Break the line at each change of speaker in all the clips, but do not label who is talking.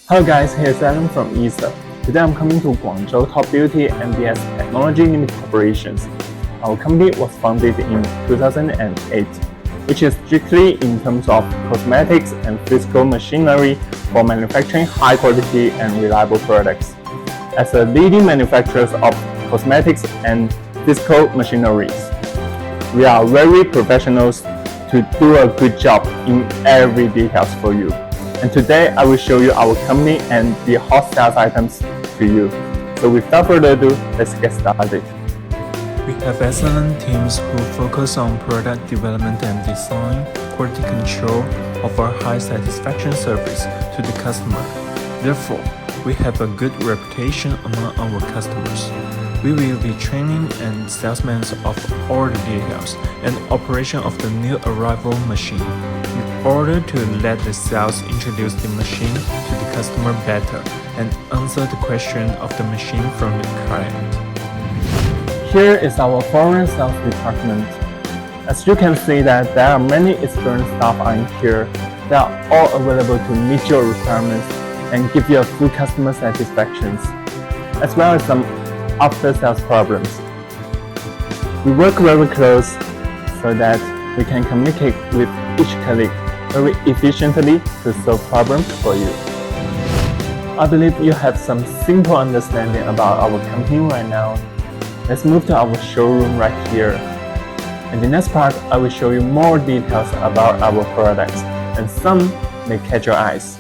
Hello guys, here's Alan from ESA. Today I'm coming to Guangzhou Top Beauty MBS Technology Limited Corporations. Our company was founded in 2008, which is strictly in terms of cosmetics and physical machinery for manufacturing high quality and reliable products. As a leading manufacturer of cosmetics and physical machineries, we are very professionals to do a good job in every details for you. And today I will show you our company and the hot sales items to you. So without further ado, let's get started.
We have excellent teams who focus on product development and design, quality control, offer high satisfaction service to the customer. Therefore, we have a good reputation among our customers. We will be training and salesmen of all the details and operation of the new arrival machine in order to let the sales introduce the machine to the customer better and answer the question of the machine from the client.
Here is our foreign sales department. As you can see that there are many experienced staff in here. They are all available to meet your requirements and give you a full customer satisfaction, as well as some after-sales problems. We work very close so that we can communicate with each colleague very efficiently to solve problems for you. I believe you have some simple understanding about our company right now. Let's move to our showroom right here. In the next part, I will show you more details about our products, and some may catch your eyes.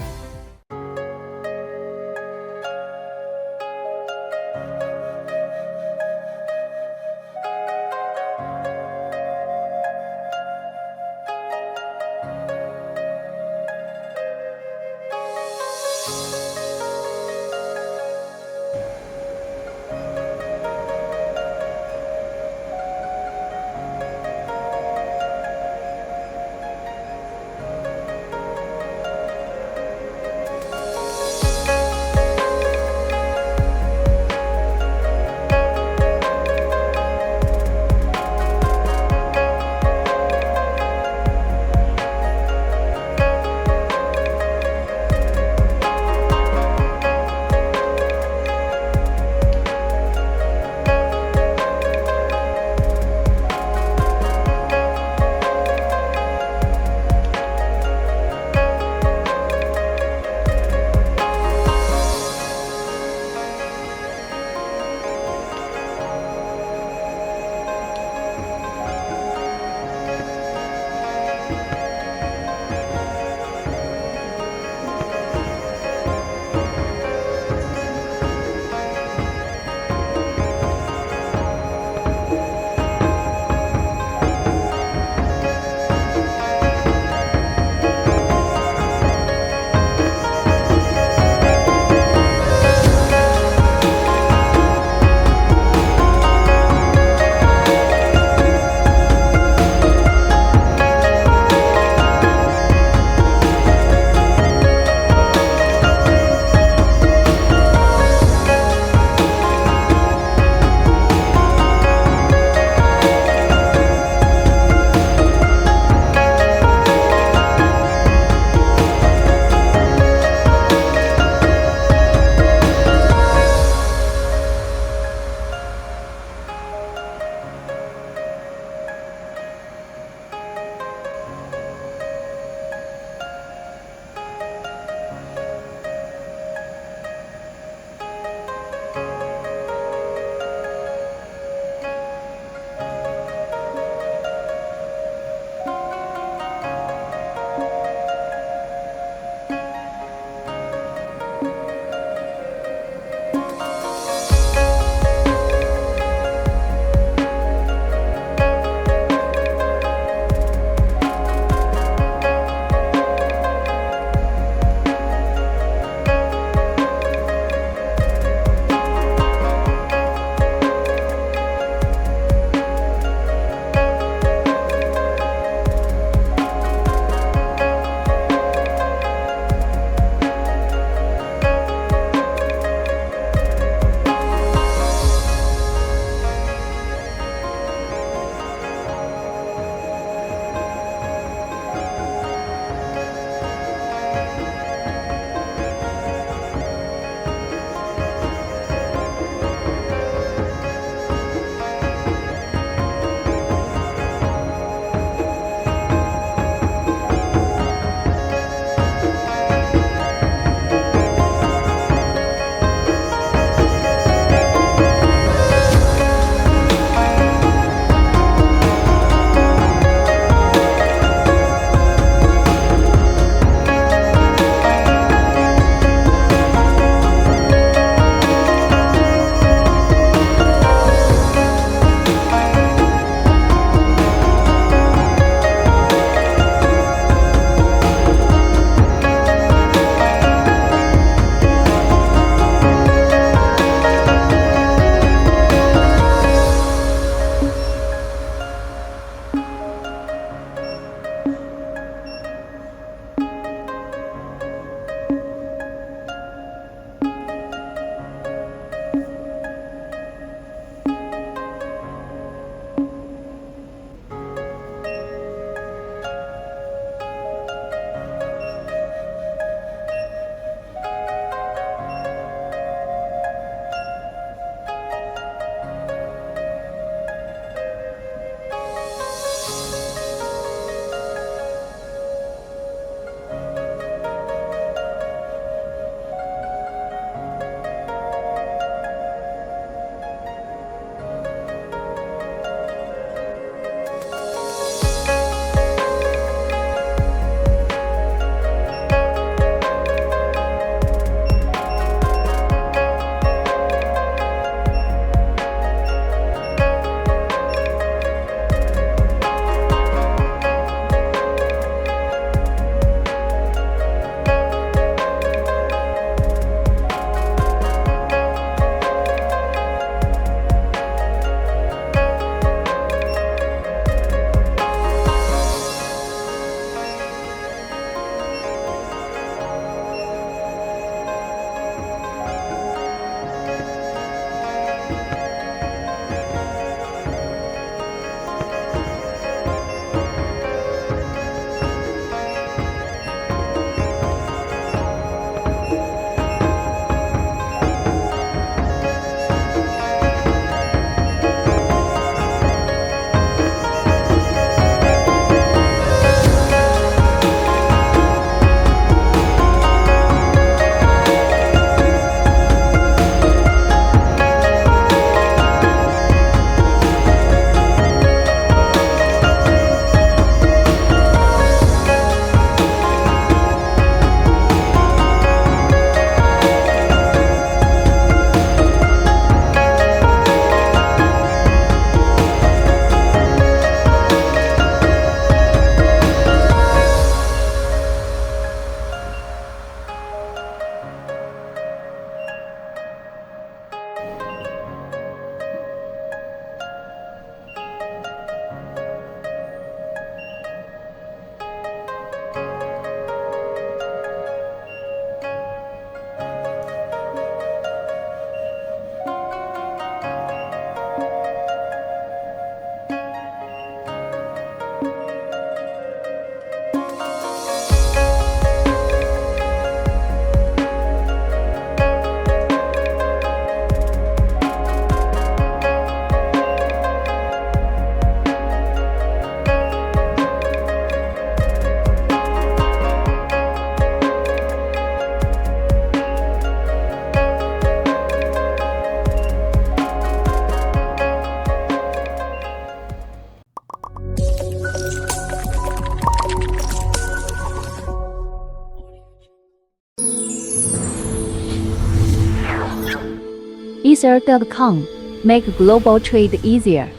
Ether.com. Make global trade easier.